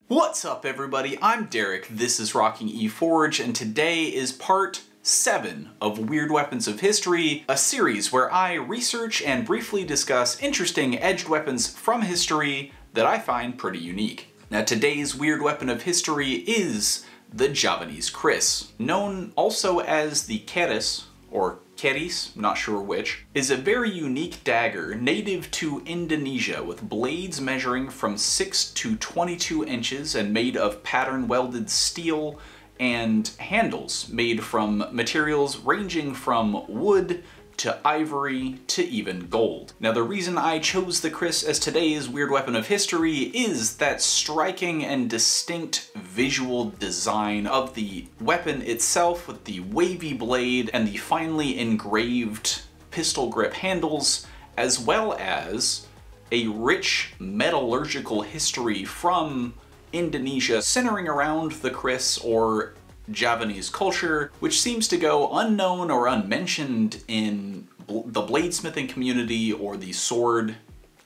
What's up everybody, I'm Derek, this is Rocking eForge, and today is part 7 of Weird Weapons of History, a series where I research and briefly discuss interesting edged weapons from history that I find pretty unique. Now today's weird weapon of history is the Javanese Kris, known also as the Keris, or Keris, not sure which, is a very unique dagger native to Indonesia with blades measuring from 6 to 22 inches and made of pattern welded steel and handles made from materials ranging from wood to ivory to even gold. Now the reason I chose the Kris as today's weird weapon of history is that striking and distinct visual design of the weapon itself with the wavy blade and the finely engraved pistol grip handles, as well as a rich metallurgical history from Indonesia centering around the Kris or Javanese culture, which seems to go unknown or unmentioned in the bladesmithing community or the sword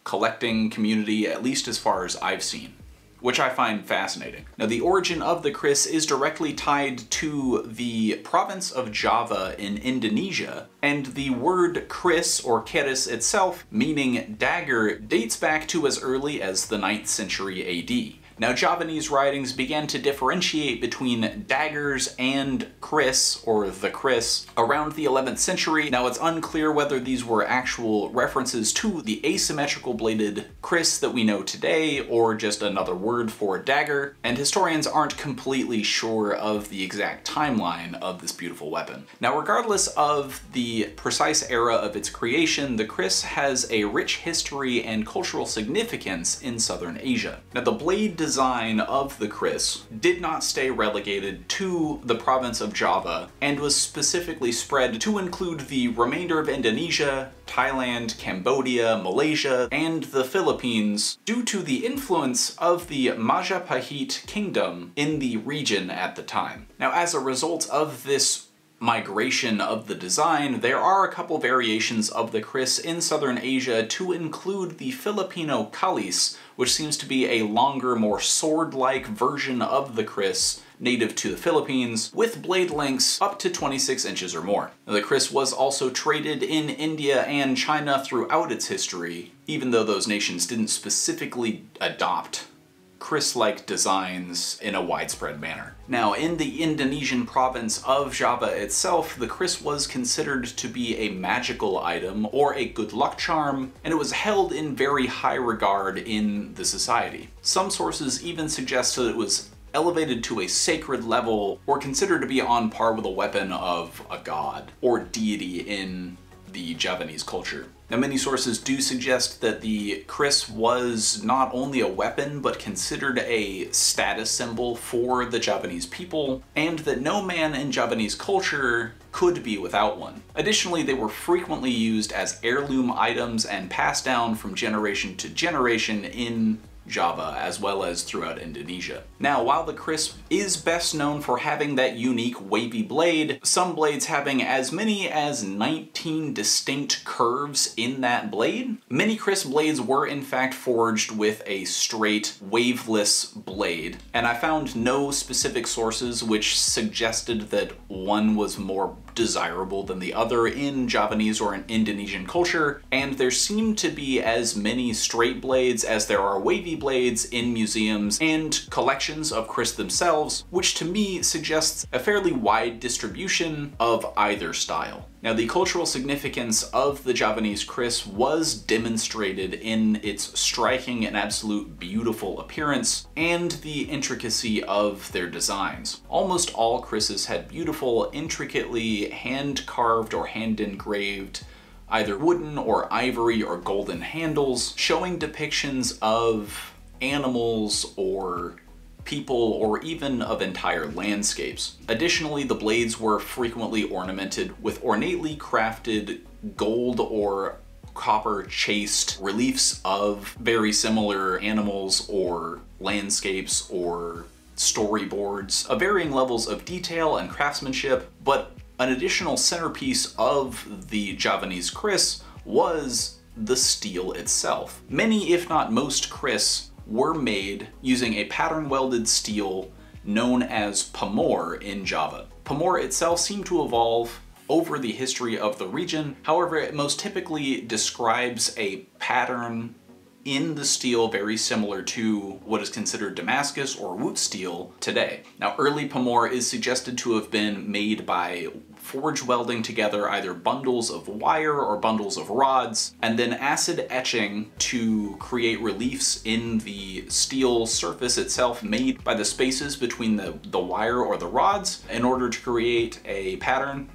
collecting community, at least as far as I've seen, which I find fascinating. Now the origin of the Kris is directly tied to the province of Java in Indonesia, and the word Kris or Keris itself, meaning dagger, dates back to as early as the 9th century AD. Now Javanese writings began to differentiate between daggers and Kris, or the Kris, around the 11th century. Now it's unclear whether these were actual references to the asymmetrical bladed Kris that we know today, or just another word for dagger, and historians aren't completely sure of the exact timeline of this beautiful weapon. Now regardless of the precise era of its creation, the Kris has a rich history and cultural significance in southern Asia. Now the blade design of the Kris did not stay relegated to the province of Java and was specifically spread to include the remainder of Indonesia, Thailand, Cambodia, Malaysia, and the Philippines due to the influence of the Majapahit kingdom in the region at the time. Now as a result of this migration of the design, there are a couple variations of the Kris in southern Asia to include the Filipino kalis, which seems to be a longer, more sword-like version of the Kris native to the Philippines, with blade lengths up to 26 inches or more. Now, the Kris was also traded in India and China throughout its history, even though those nations didn't specifically adopt Kris-like designs in a widespread manner. Now, in the Indonesian province of Java itself, the Kris was considered to be a magical item or a good luck charm, and it was held in very high regard in the society. Some sources even suggest that it was elevated to a sacred level or considered to be on par with a weapon of a god or deity in the Javanese culture. Now many sources do suggest that the Kris was not only a weapon but considered a status symbol for the Javanese people, and that no man in Javanese culture could be without one. Additionally, they were frequently used as heirloom items and passed down from generation to generation in Java, as well as throughout Indonesia. Now, while the Kris is best known for having that unique wavy blade, some blades having as many as 19 distinct curves in that blade, many Kris blades were in fact forged with a straight, waveless blade, and I found no specific sources which suggested that one was more desirable than the other in Javanese or in Indonesian culture, and there seem to be as many straight blades as there are wavy blades in museums and collections of Kris themselves, which to me suggests a fairly wide distribution of either style. Now the cultural significance of the Javanese Kris was demonstrated in its striking and absolute beautiful appearance and the intricacy of their designs. Almost all Krises had beautiful, intricately hand-carved or hand-engraved either wooden or ivory or golden handles, showing depictions of animals or people or even of entire landscapes. Additionally, the blades were frequently ornamented with ornately crafted gold or copper chased reliefs of very similar animals or landscapes or storyboards of varying levels of detail and craftsmanship, but an additional centerpiece of the Javanese Kris was the steel itself. Many, if not most, Kris were made using a pattern welded steel known as Pamor in Java. Pamor itself seemed to evolve over the history of the region. However, it most typically describes a pattern in the steel very similar to what is considered Damascus or Wootz steel today. Now, early Pamor is suggested to have been made by forge welding together either bundles of wire or bundles of rods, and then acid etching to create reliefs in the steel surface itself made by the spaces between the wire or the rods in order to create a pattern.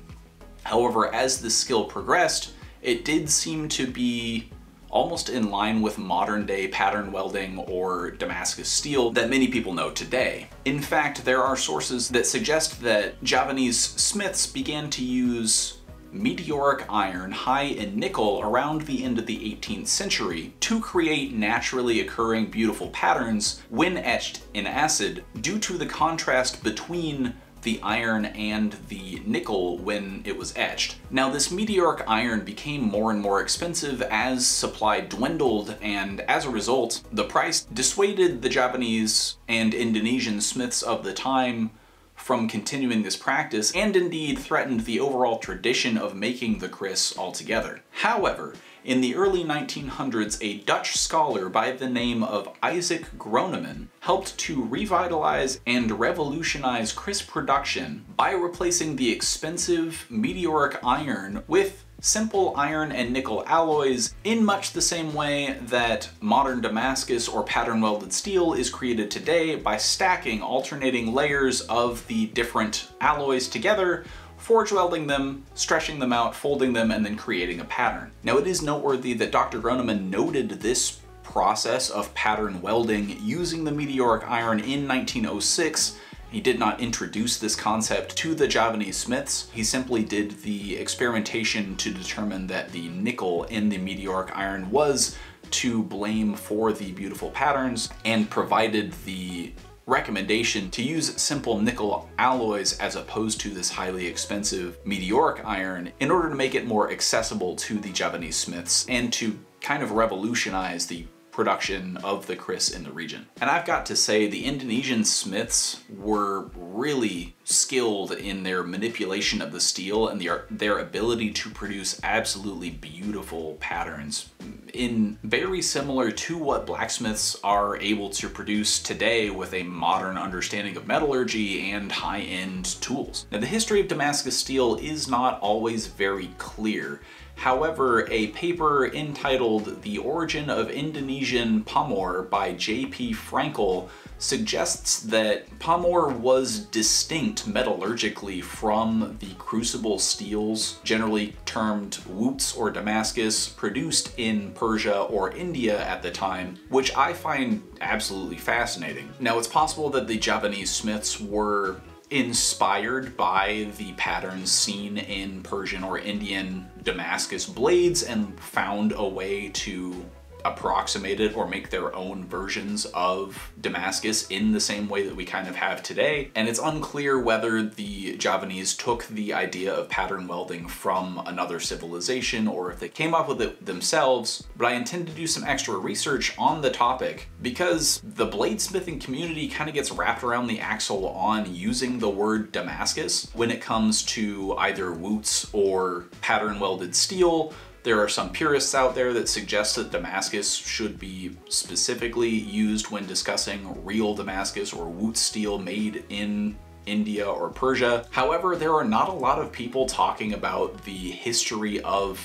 However, as the skill progressed, it did seem to be almost in line with modern day pattern welding or Damascus steel that many people know today. In fact, there are sources that suggest that Javanese smiths began to use meteoric iron high in nickel around the end of the 18th century to create naturally occurring beautiful patterns when etched in acid due to the contrast between the iron and the nickel when it was etched. Now, this meteoric iron became more and more expensive as supply dwindled, and as a result, the price dissuaded the Javanese and Indonesian smiths of the time from continuing this practice, and indeed threatened the overall tradition of making the kris altogether. However, in the early 1900s, a Dutch scholar by the name of Isaac Groneman helped to revitalize and revolutionize kris production by replacing the expensive meteoric iron with simple iron and nickel alloys in much the same way that modern Damascus or pattern welded steel is created today, by stacking alternating layers of the different alloys together, forge welding them, stretching them out, folding them, and then creating a pattern. Now, it is noteworthy that Dr. Groneman noted this process of pattern welding using the meteoric iron in 1906. He did not introduce this concept to the Javanese smiths. He simply did the experimentation to determine that the nickel in the meteoric iron was to blame for the beautiful patterns, and provided the recommendation to use simple nickel alloys as opposed to this highly expensive meteoric iron in order to make it more accessible to the Javanese smiths and to kind of revolutionize the production of the kris in the region. And I've got to say, the Indonesian smiths were really skilled in their manipulation of the steel and their ability to produce absolutely beautiful patterns, in very similar to what blacksmiths are able to produce today with a modern understanding of metallurgy and high-end tools. Now, the history of Damascus steel is not always very clear. However, a paper entitled The Origin of Indonesian Pamor by J.P. Frankel suggests that Pamor was distinct metallurgically from the crucible steels, generally termed Wootz or Damascus, produced in Persia or India at the time, which I find absolutely fascinating. Now, it's possible that the Javanese smiths were inspired by the patterns seen in Persian or Indian Damascus blades and found a way to approximate it or make their own versions of Damascus in the same way that we kind of have today. And it's unclear whether the Javanese took the idea of pattern welding from another civilization or if they came up with it themselves, but I intend to do some extra research on the topic because the bladesmithing community kind of gets wrapped around the axle on using the word Damascus when it comes to either Wootz or pattern welded steel. There are some purists out there that suggest that Damascus should be specifically used when discussing real Damascus or Wootz steel made in India or Persia. However, there are not a lot of people talking about the history of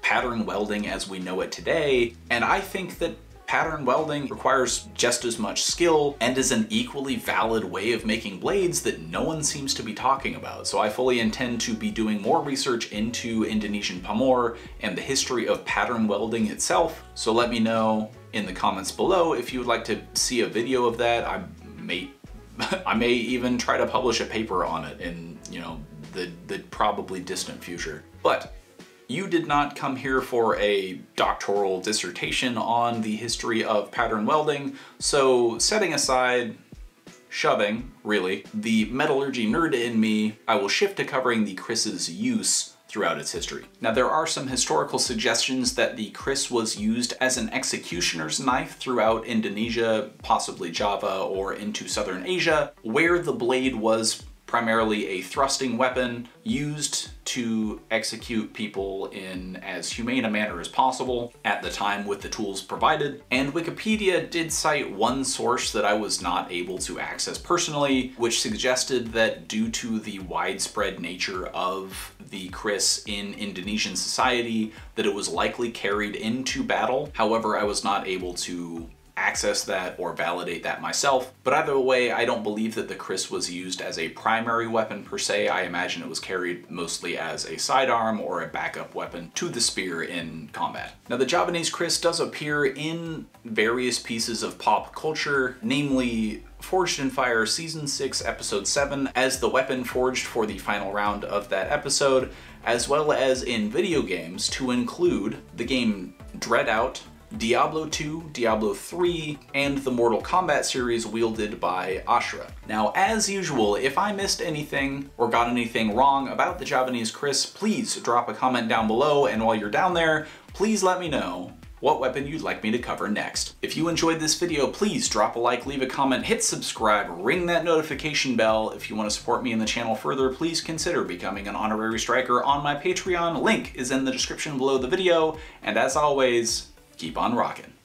pattern welding as we know it today, and I think that pattern welding requires just as much skill and is an equally valid way of making blades that no one seems to be talking about. So I fully intend to be doing more research into Indonesian Pamor and the history of pattern welding itself. So let me know in the comments below if you would like to see a video of that. I may even try to publish a paper on it in, the probably distant future. But you did not come here for a doctoral dissertation on the history of pattern welding, so shoving, really, the metallurgy nerd in me, I will shift to covering the kris's use throughout its history. Now, there are some historical suggestions that the Kris was used as an executioner's knife throughout Indonesia, possibly Java, or into southern Asia, where the blade was primarily a thrusting weapon used to execute people in as humane a manner as possible at the time with the tools provided. And Wikipedia did cite one source that I was not able to access personally, which suggested that due to the widespread nature of the Kris in Indonesian society, that it was likely carried into battle. However, I was not able to access that or validate that myself. But either way, I don't believe that the Kris was used as a primary weapon per se. I imagine it was carried mostly as a sidearm or a backup weapon to the spear in combat. Now, the Javanese Kris does appear in various pieces of pop culture, namely Forged in Fire Season 6, Episode 7, as the weapon forged for the final round of that episode, as well as in video games to include the game Dreadout, Diablo 2, Diablo 3, and the Mortal Kombat series wielded by Ashura. Now, as usual, if I missed anything or got anything wrong about the Javanese Kris, please drop a comment down below, and while you're down there, please let me know what weapon you'd like me to cover next. If you enjoyed this video, please drop a like, leave a comment, hit subscribe, ring that notification bell. If you want to support me and the channel further, please consider becoming an honorary striker on my Patreon. Link is in the description below the video, and as always, keep on rocking.